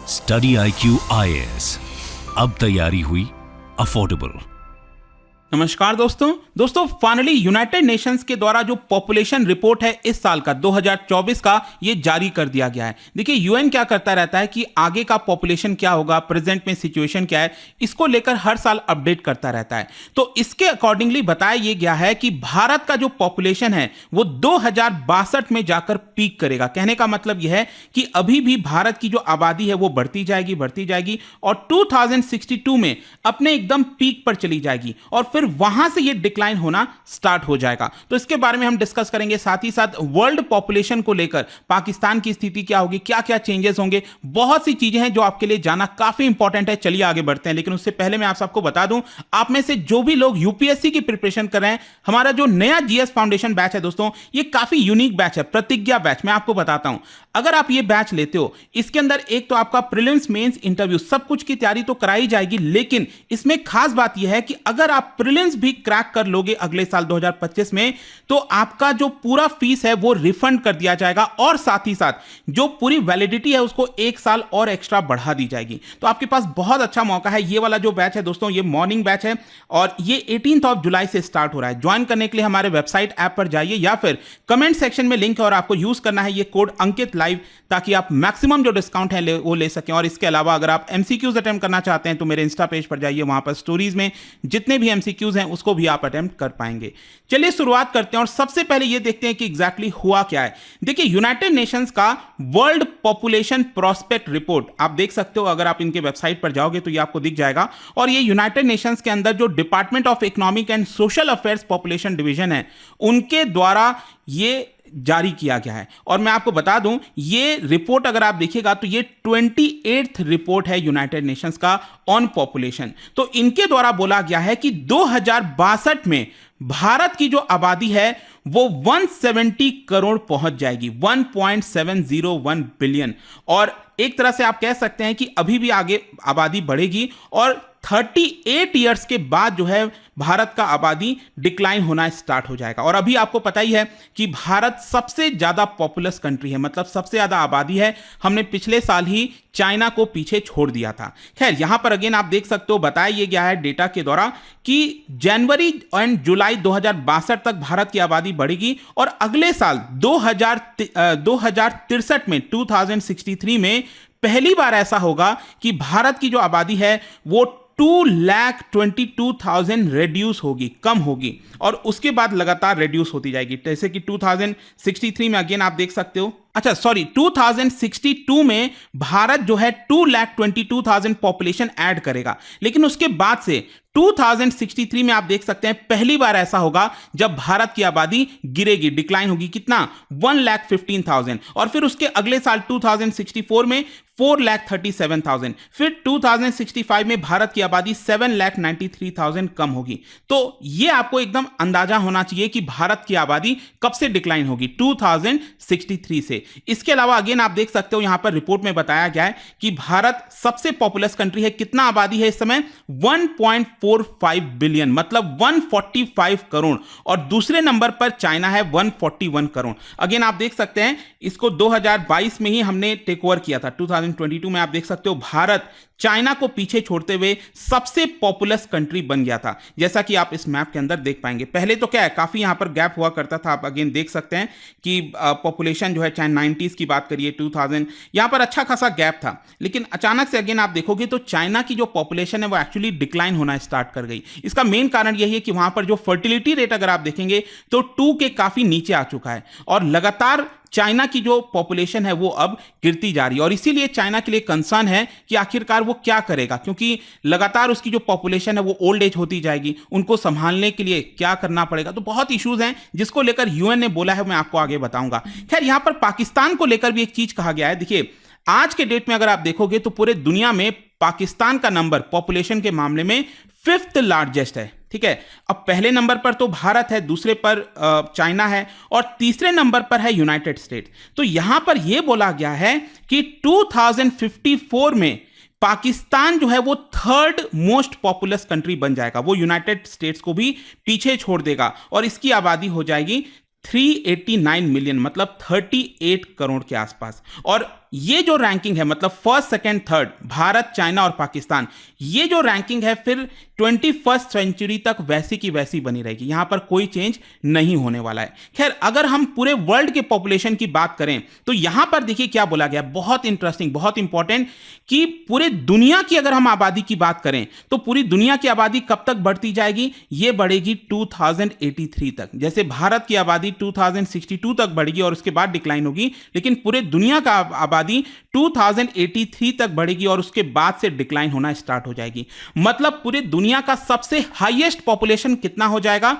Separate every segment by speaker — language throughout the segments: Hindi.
Speaker 1: स्टडी IQ IAS, अब तैयारी हुई अफोर्डेबल।
Speaker 2: नमस्कार दोस्तों फाइनली यूनाइटेड नेशंस के द्वारा जो पॉपुलेशन रिपोर्ट है इस साल का 2024 का ये जारी कर दिया गया है। देखिए यूएन क्या करता रहता है कि आगे का पॉपुलेशन क्या होगा, प्रेजेंट में सिचुएशन क्या है, इसको लेकर हर साल अपडेट करता रहता है। तो इसके अकॉर्डिंगली बताया ये गया है कि भारत का जो पॉपुलेशन है वो 2062 में जाकर पीक करेगा। कहने का मतलब यह है कि अभी भी भारत की जो आबादी है वो बढ़ती जाएगी और 2062 में अपने एकदम पीक पर चली जाएगी और फिर वहां से ये डिक्लाइन होना स्टार्ट हो जाएगा। तो इसके बारे में हम डिस्कस करेंगे, साथ ही साथ वर्ल्ड पॉपुलेशन को लेकर पाकिस्तान की स्थिति क्या होगी, क्या क्या चेंजेस होंगे, बहुत सी चीजें हैं जो आपके लिए जाना काफी इंपॉर्टेंट है। चलिए आगे बढ़ते हैं, लेकिन उससे पहले मैं आप सबको बता दूं, आप में से जो भी लोग यूपीएससी की प्रिपरेशन कर रहे हैं, हमारा जो नया जीएस फाउंडेशन बैच है दोस्तों, ये काफी यूनिक बैच है, प्रतिज्ञा बैच। मैं आपको बताता हूं, अगर आप ये बैच लेते हो, इसके अंदर एक तो आपका प्रीलिम्स मेंस इंटरव्यू सब कुछ की तैयारी तो कराई जाएगी, लेकिन इसमें खास बात यह है कि अगर आप प्रीलिम्स भी क्रैक कर लोगे अगले साल 2025 में, तो आपका जो पूरा फीस है वो रिफंड कर दिया जाएगा और साथ ही साथ जो पूरी वैलिडिटी है उसको एक साल और एक्स्ट्रा बढ़ा दी जाएगी। तो आपके पास बहुत अच्छा मौका है। ये वाला जो बैच है दोस्तों, ये मॉर्निंग बैच है और ये 18 जुलाई से स्टार्ट हो रहा है। ज्वाइन करने के लिए हमारे वेबसाइट ऐप पर जाइए या फिर कमेंट सेक्शन में लिंक है और आपको यूज करना है ये कोड अंकित लाइव, ताकि आप मैक्सिमम जो डिस्काउंट है वो ले सकें। और इसके अलावा अगर आप एमसीक्यूज अटेम्प्ट करना चाहते हैं तो मेरे इंस्टा पेज पर जाइए, वहां पर स्टोरीज में जितने भी एमसीक्यूज हैं उसको भी आप अटेम्प्ट कर पाएंगे। चलिए शुरुआत करते हैं और सबसे पहले ये देखते हैं कि एग्जैक्टली हुआ क्या है। देखिए यूनाइटेड नेशंस का वर्ल्ड पॉपुलेशन प्रोस्पेक्ट रिपोर्ट आप देख सकते हो, अगर आप इनके वेबसाइट पर जाओगे तो ये आपको दिख जाएगा। और ये यूनाइटेड नेशंस के अंदर जो department of economic and social affairs population division है उनके द्वारा ये जारी किया गया है। और मैं आपको बता दूं, ये रिपोर्ट अगर आप देखिएगा तो ये 28th रिपोर्ट है यूनाइटेड नेशंस का ऑन पॉपुलेशन। तो इनके द्वारा बोला गया है कि 2062 में भारत की जो आबादी है वो 170 करोड़ पहुंच जाएगी, 1.701 बिलियन। और एक तरह से आप कह सकते हैं कि अभी भी आगे आबादी बढ़ेगी और 38 ईयर्स के बाद जो है भारत का आबादी डिक्लाइन होना स्टार्ट हो जाएगा। और अभी आपको पता ही है कि भारत सबसे ज्यादा पॉपुलस कंट्री है, मतलब सबसे ज्यादा आबादी है। हमने पिछले साल ही चाइना को पीछे छोड़ दिया था। खैर यहां पर अगेन आप देख सकते हो, बताया ये गया है डेटा के द्वारा कि जनवरी एंड जुलाई 2062 तक भारत की आबादी बढ़ेगी और अगले साल 2063 में 2063 में पहली बार ऐसा होगा कि भारत की जो आबादी है वो 2,22,000 रेड्यूस होगी, कम होगी और उसके बाद लगातार रेड्यूस होती जाएगी। जैसे कि 2063 में अगेन आप देख सकते हो, 2062 में भारत जो है 2,22,000 पॉपुलेशन ऐड करेगा, लेकिन उसके बाद से 2063 में आप देख सकते हैं पहली बार ऐसा होगा जब भारत की आबादी गिरेगी, डिक्लाइन होगी। कितना? 1,15,000। और फिर उसके अगले साल 2064 में 4,37,000, फिर 2065 में भारत की आबादी 7,93,000 कम होगी। तो यह आपको एकदम अंदाजा होना चाहिए कि भारत की आबादी कब से डिक्लाइन होगी, 2063 से। इसके अलावा अगेन आप देख सकते हो यहां पर रिपोर्ट में बताया गया है कि भारत सबसे पॉपुलस कंट्री है। कितना आबादी है इस समय? 1.45 बिलियन, मतलब 145 करोड़। और दूसरे नंबर पर चाइना है 141 करोड़। अगेन आप देख सकते हैं इसको 2022 में ही हमने टेक ओवर किया था। 2022 में आप देख सकते हो भारत चाइना को पीछे छोड़ते हुए सबसे पॉपुलस कंट्री बन गया था, जैसा कि आप इस मैप के अंदर देख पाएंगे। पहले तो क्या है, काफी यहां पर गैप हुआ करता था। आप अगेन देख सकते हैं कि पॉपुलेशन जो है, चाहे 90s की बात करिए, 2000, यहां पर अच्छा खासा गैप था। लेकिन अचानक से अगेन आप देखोगे तो चाइना की जो पॉपुलेशन है वो एक्चुअली डिक्लाइन होना स्टार्ट कर गई। इसका मेन कारण यही है कि वहां पर जो फर्टिलिटी रेट अगर आप देखेंगे तो 2 के काफी नीचे आ चुका है और लगातार चाइना की जो पॉपुलेशन है वो अब गिरती जा रही है। और इसीलिए चाइना के लिए कंसर्न है कि आखिरकार वो क्या करेगा, क्योंकि लगातार उसकी जो पॉपुलेशन है वो ओल्ड एज होती जाएगी, उनको संभालने के लिए क्या करना पड़ेगा। तो बहुत इश्यूज हैं जिसको लेकर यूएन ने बोला है, मैं आपको आगे बताऊंगा। खैर यहां पर पाकिस्तान को लेकर भी एक चीज कहा गया है। देखिए आज के डेट में अगर आप देखोगे तो पूरे दुनिया में पाकिस्तान का नंबर पॉपुलेशन के मामले में 5th लार्जेस्ट है। ठीक है, अब पहले नंबर पर तो भारत है, दूसरे पर चाइना है और तीसरे नंबर पर है यूनाइटेड स्टेट्स। तो यहां पर यह बोला गया है कि 2054 में पाकिस्तान जो है वो 3rd मोस्ट पॉपुलस कंट्री बन जाएगा, वो यूनाइटेड स्टेट्स को भी पीछे छोड़ देगा और इसकी आबादी हो जाएगी 389 मिलियन, मतलब 38 करोड़ के आसपास। और ये जो रैंकिंग है मतलब first second third Bharat, China और पाकिस्तान, ये जो रैंकिंग है फिर 21st सेंचुरी तक वैसी की वैसी बनी रहेगी, यहां पर कोई चेंज नहीं होने वाला है। खैर अगर हम पूरे वर्ल्ड के पॉपुलेशन की बात करें तो यहां पर देखिए क्या बोला गया, बहुत इंटरेस्टिंग, बहुत इंपॉर्टेंट, कि पूरे दुनिया की अगर हम आबादी की बात करें तो पूरी दुनिया की आबादी कब तक बढ़ती जाएगी, ये बढ़ेगी 2083 तक। जैसे भारत की आबादी 2062 तक बढ़ेगी और उसके बाद डिक्लाइन होगी, लेकिन पूरे दुनिया का आबादी 2083 तक बढ़ेगी और उसके बाद से डिक्लाइन होना स्टार्ट हो जाएगी। मतलब पूरे दुनिया का सबसे हाईएस्ट पॉपुलेशन कितना हो जाएगा,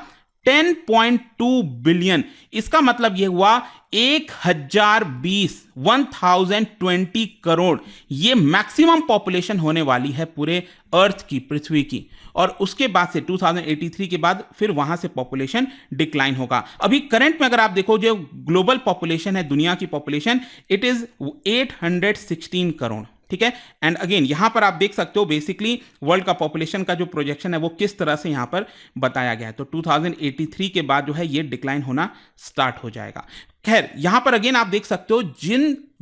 Speaker 2: 10.2 बिलियन। इसका मतलब यह हुआ 1020 करोड़, ये मैक्सिमम पॉपुलेशन होने वाली है पूरे अर्थ की, पृथ्वी की। और उसके बाद से 2083 के बाद फिर वहां से पॉपुलेशन डिक्लाइन होगा। अभी करंट में अगर आप देखो जो ग्लोबल पॉपुलेशन है, दुनिया की पॉपुलेशन, इट इज 816 करोड़, ठीक है। एंड अगेन यहां पर आप देख सकते हो बेसिकली वर्ल्ड का पॉपुलेशन का जो प्रोजेक्शन है वो किस तरह से यहां पर बताया गया है। तो 2083 के बाद जो है ये डिक्लाइन होना स्टार्ट हो जाएगा। खैर यहां पर अगेन आप देख सकते हो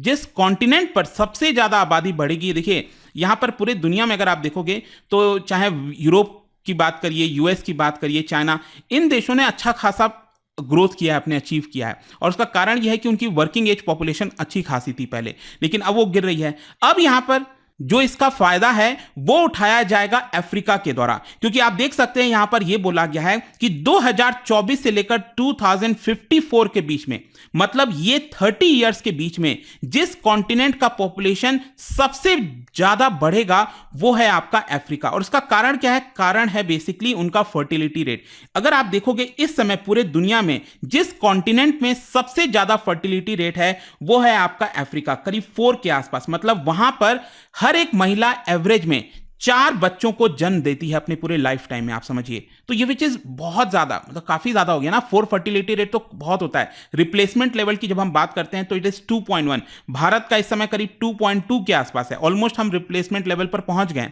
Speaker 2: जिस कॉन्टिनेंट पर सबसे ज्यादा आबादी बढ़ेगी, देखिए यहां पर पूरे दुनिया में अगर आप देखोगे तो चाहे यूरोप की बात करिए, यूएस की बात करिए, चाइना, इन देशों ने अच्छा खासा ग्रोथ किया है, अपने अचीव किया है। और उसका कारण यह है कि उनकी वर्किंग एज पॉपुलेशन अच्छी खासी थी पहले, लेकिन अब वो गिर रही है। अब यहां पर जो इसका फायदा है वो उठाया जाएगा अफ्रीका के द्वारा, क्योंकि आप देख सकते हैं यहां पर यह बोला गया है कि 2024 से लेकर 2054 के बीच में, मतलब ये 30 इयर्स के बीच में जिस कॉन्टिनेंट का पॉपुलेशन सबसे ज्यादा बढ़ेगा वो है आपका अफ्रीका। और इसका कारण क्या है, कारण है बेसिकली उनका फर्टिलिटी रेट। अगर आप देखोगे इस समय पूरे दुनिया में जिस कॉन्टिनेंट में सबसे ज्यादा फर्टिलिटी रेट है वो है आपका अफ्रीका, करीब 4 के आसपास। मतलब वहां पर हर एक महिला एवरेज में 4 बच्चों को जन्म देती है अपने पूरे लाइफ टाइम में, आप समझिए। तो ये विच इज बहुत ज्यादा, मतलब काफी ज्यादा हो गया ना। 4 फर्टिलिटी रेट तो बहुत होता है। रिप्लेसमेंट लेवल की जब हम बात करते हैं तो इट इज 2.1। भारत का इस समय करीब 2.2 के आसपास है, ऑलमोस्ट हम रिप्लेसमेंट लेवल पर पहुंच गए।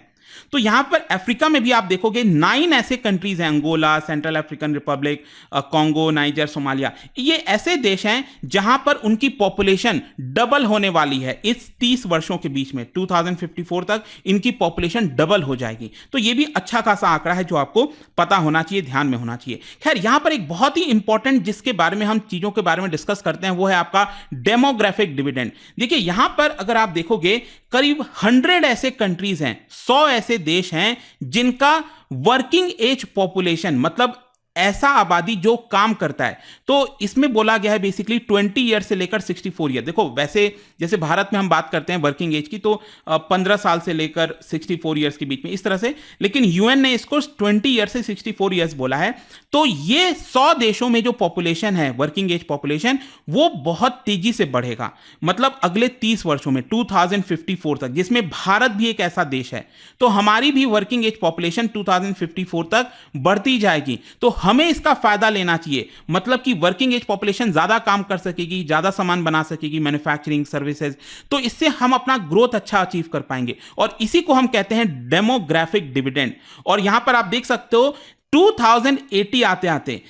Speaker 2: तो यहां पर अफ्रीका में भी आप देखोगे 9 ऐसे कंट्रीज हैं, Angola, Central African Republic, Congo, Niger, Somalia. ये ऐसे देश हैं जहां पर उनकी पॉपुलेशन डबल होने वाली है इस 30 वर्षों के बीच में। 2054 तक इनकी पॉपुलेशन डबल हो जाएगी। तो ये भी अच्छा खासा आंकड़ा है जो आपको पता होना चाहिए, ध्यान में होना चाहिए। खैर यहां पर एक बहुत ही इंपॉर्टेंट जिसके बारे में हम चीजों के बारे में डिस्कस करते हैं वो है आपका डेमोग्राफिक डिविडेंड। देखिए यहां पर अगर आप देखोगे करीब 100 ऐसे कंट्रीज हैं, 100 ऐसे देश हैं जिनका वर्किंग एज पॉपुलेशन, मतलब ऐसा आबादी जो काम करता है, तो इसमें बोला गया है बेसिकली 20 ईयर से लेकर 64 ईयर। देखो वैसे जैसे भारत में हम बात करते हैं वर्किंग एज की तो 15 साल से लेकर 64 ईयर्स के बीच में इस तरह से, लेकिन यूएन ने इसको 20 ईयर से 64 ईयर्स बोला है। तो ये 100 देशों में जो पॉपुलेशन है, वर्किंग एज पॉपुलेशन, वो बहुत तेजी से बढ़ेगा। मतलब अगले 30 वर्षों में 2054 तक, जिसमें भारत भी एक ऐसा देश है, तो हमारी भी वर्किंग एज पॉपुलेशन 2054 तक बढ़ती जाएगी। तो हमें इसका फायदा लेना चाहिए, मतलब कि वर्किंग एज पॉपुलेशन ज्यादा काम कर सकेगी, ज्यादा सामान बना सकेगी, मैन्युफैक्चरिंग, सर्विसेज, तो इससे हम अपना ग्रोथ अच्छा अचीव कर पाएंगे। और इसी को हम कहते हैं डेमोग्राफिक डिविडेंड। और यहां पर आप देख सकते हो 2080 आते आते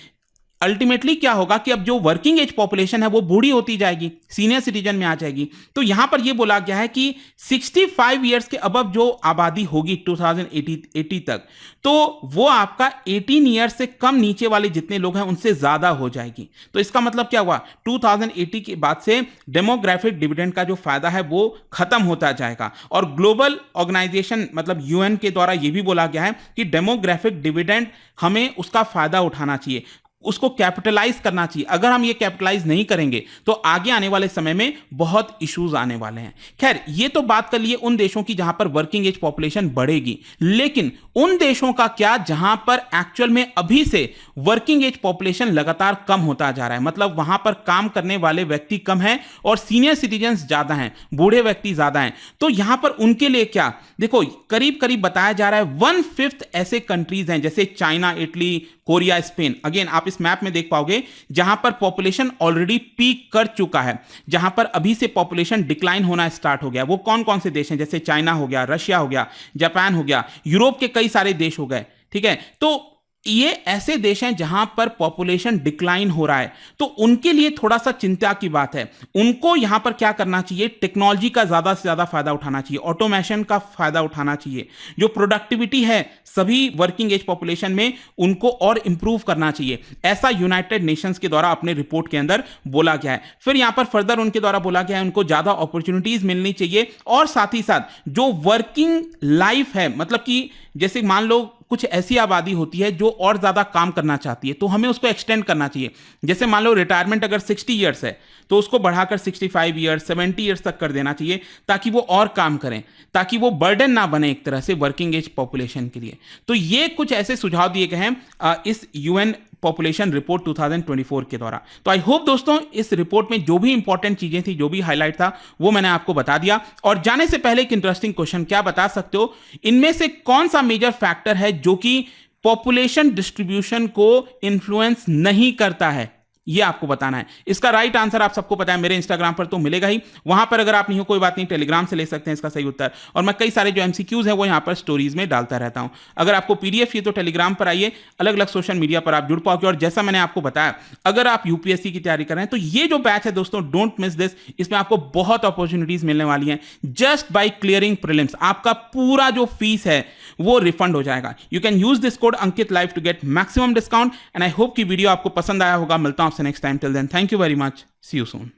Speaker 2: अल्टीमेटली क्या होगा कि अब जो वर्किंग एज पॉपुलेशन है वो बूढ़ी होती जाएगी, सीनियर सिटीजन में आ जाएगी। तो यहां पर ये बोला गया है कि 65 इयर्स के अबव जो आबादी होगी 2080 तक, तो वो आपका 18 ईयर्स से कम नीचे वाले जितने लोग हैं उनसे ज्यादा हो जाएगी। तो इसका मतलब क्या हुआ, 2080 के बाद से डेमोग्राफिक डिविडेंड का जो फायदा है वो खत्म होता जाएगा। और ग्लोबल ऑर्गेनाइजेशन मतलब यूएन के द्वारा ये भी बोला गया है कि डेमोग्राफिक डिविडेंड हमें उसका फायदा उठाना चाहिए, उसको कैपिटलाइज करना चाहिए। अगर हम ये कैपिटलाइज नहीं करेंगे तो आगे आने वाले समय में बहुत इश्यूज आने वाले हैं। खैर ये तो बात कर लिए उन देशों की जहां पर वर्किंग एज पॉपुलेशन बढ़ेगी, लेकिन उन देशों का क्या जहां पर एक्चुअल में अभी से वर्किंग एज पॉपुलेशन लगातार कम होता जा रहा है, मतलब वहां पर काम करने वाले व्यक्ति कम हैं और सीनियर सिटीजन्स ज्यादा हैं, बूढ़े व्यक्ति ज्यादा हैं। तो यहां पर उनके लिए क्या, देखो करीब करीब बताया जा रहा है 1/5 ऐसे कंट्रीज हैं जैसे China, Italy, Korea, Spain. Again आप इस मैप में देख पाओगे जहां पर पॉपुलेशन ऑलरेडी पीक कर चुका है, जहां पर अभी से पॉपुलेशन डिक्लाइन होना स्टार्ट हो गया। वो कौन कौन से देश हैं, जैसे चाइना हो गया, रशिया हो गया, जापान हो गया, यूरोप के कई सारे देश हो गए, ठीक है। तो ये ऐसे देश हैं जहां पर पॉपुलेशन डिक्लाइन हो रहा है, तो उनके लिए थोड़ा सा चिंता की बात है। उनको यहां पर क्या करना चाहिए, टेक्नोलॉजी का ज्यादा से ज्यादा फायदा उठाना चाहिए, ऑटोमेशन का फायदा उठाना चाहिए, जो प्रोडक्टिविटी है सभी वर्किंग एज पॉपुलेशन में उनको और इंप्रूव करना चाहिए। ऐसा यूनाइटेड नेशंस के द्वारा अपने रिपोर्ट के अंदर बोला गया है। फिर यहां पर फर्दर उनके द्वारा बोला गया है उनको ज्यादा अपॉर्चुनिटीज मिलनी चाहिए, और साथ ही साथ जो वर्किंग लाइफ है, मतलब कि जैसे मान लो कुछ ऐसी आबादी होती है जो और ज्यादा काम करना चाहती है, तो हमें उसको एक्सटेंड करना चाहिए। जैसे मान लो रिटायरमेंट अगर 60 ईयर्स है तो उसको बढ़ाकर 65 ईयर्स 70 ईयर्स तक कर देना चाहिए, ताकि वो और काम करें, ताकि वो बर्डन ना बने एक तरह से वर्किंग एज पॉपुलेशन के लिए। तो ये कुछ ऐसे सुझाव दिए गए हैं इस यूएन पॉपुलेशन रिपोर्ट 2024 के द्वारा। तो आई होप दोस्तों इस रिपोर्ट में जो भी इंपॉर्टेंट चीजें थी, जो भी हाईलाइट था, वो मैंने आपको बता दिया। और जाने से पहले एक इंटरेस्टिंग क्वेश्चन, क्या बता सकते हो इनमें से कौन सा मेजर फैक्टर है जो कि पॉपुलेशन डिस्ट्रीब्यूशन को इन्फ्लुएंस नहीं करता है? ये आपको बताना है। इसका राइट आंसर आप सबको पता है, मेरे इंस्टाग्राम पर तो मिलेगा ही, वहां पर अगर आप नहीं हो कोई बात नहीं, टेलीग्राम से ले सकते हैं इसका सही उत्तर। और मैं कई सारे जो एमसीक्यूज हैं वो यहां पर स्टोरीज में डालता रहता हूं। अगर आपको पीडीएफ चाहिए तो टेलीग्राम पर आइए, अलग अलग सोशल मीडिया पर आप जुड़ पाओगे। और जैसा मैंने आपको बताया, अगर आप यूपीएससी की तैयारी कर रहे हैं तो ये जो बैच है दोस्तों, डोंट मिस दिस, इसमें आपको बहुत अपॉर्चुनिटीज मिलने वाली हैं। जस्ट बाय क्लियरिंग प्रीलिम्स आपका पूरा जो फीस है वो रिफंड हो जाएगा। You can use this code Ankit live to get maximum discount. And I hope कि वीडियो आपको पसंद आया होगा। मिलता हूं आपसे next time. Till then, thank you very much, see you soon.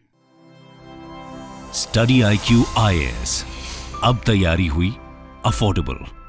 Speaker 1: Study IQ IAS, अब तैयारी हुई अफोर्डेबल।